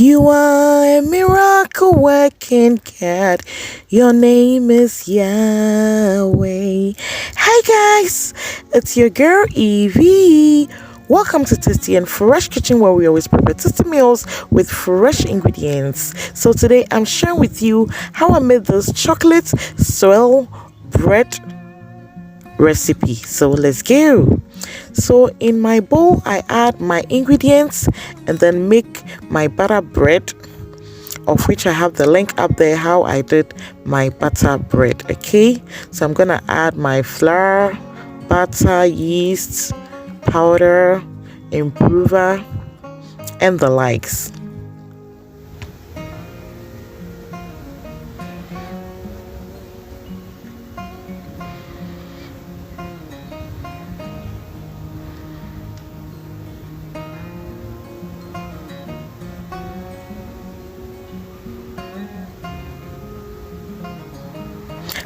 You are a miracle working God. Your name is Yahweh. Hi guys, it's your girl Evie. Welcome to Tasty and Fresh Kitchen, where we always prepare tasty meals with fresh ingredients. So today I'm sharing with you how I made this chocolate swirl bread recipe. So let's go. So in my bowl I add my ingredients and then make my butter bread, of which I have the link up there how I did my butter bread. Okay, so I'm gonna add my flour, butter, yeast, powder, improver, and the likes.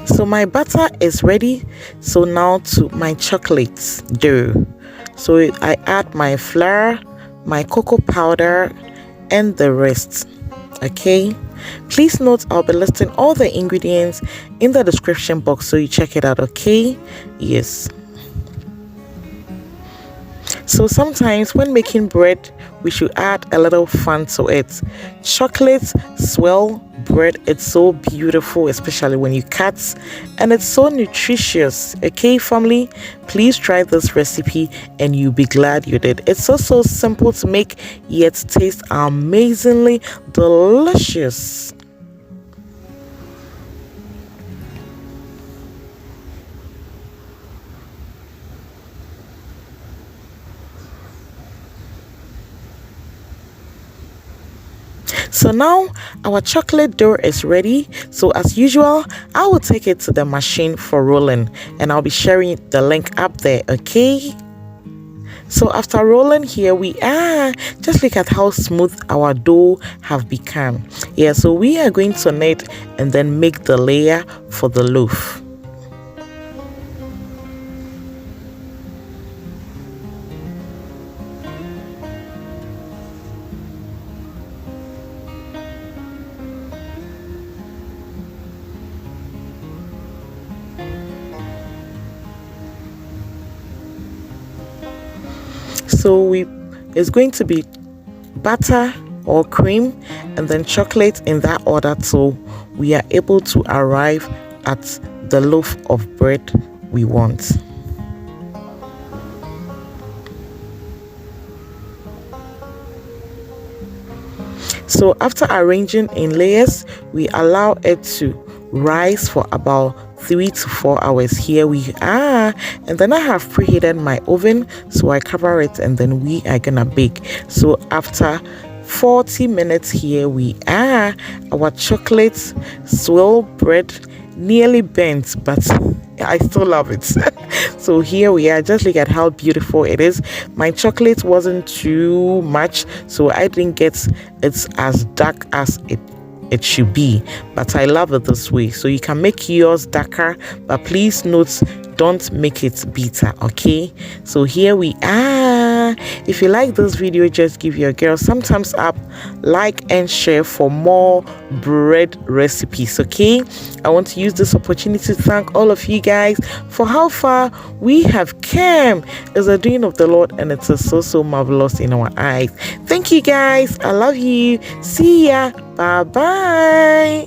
So my butter is ready. So now to my chocolate dough. So I add my flour, my cocoa powder, and the rest. Okay, please note I'll be listing all the ingredients in the description box, so you check it out. Okay, yes. So sometimes when making bread, we should add a little fun to it. Chocolate swirl bread, it's so beautiful, especially when you cut, and it's so nutritious. Okay, family, please try this recipe and you'll be glad you did. It's so simple to make, yet tastes amazingly delicious. So now our chocolate dough is ready. So as usual, I will take it to the machine for rolling, and I'll be sharing the link up there. Okay, so after rolling here, we are just look at how smooth our dough have become. Yeah, so we are going to knead and then make the layer for the loaf. So it's going to be butter or cream and then chocolate in that order, so we are able to arrive at the loaf of bread we want. So after arranging in layers, we allow it to rise for about 3 to 4 hours. Here we are, and then I have preheated my oven, so I cover it and then we are gonna bake. So after 40 minutes, here we are, our chocolate swirl bread nearly bent, but I still love it. So here we are, just look at how beautiful it is. My chocolate wasn't too much, so I didn't get it as dark as it should be, but I love it this way. So you can make yours darker, but please note, don't make it bitter. Okay, so here we are. If you like this video, just give your girl some thumbs up, like and share for more bread recipes. Okay, I want to use this opportunity to thank all of you guys for how far we have come. It's the doing of the Lord, and it is so marvelous in our eyes. Thank you guys, I love you. See ya, bye bye.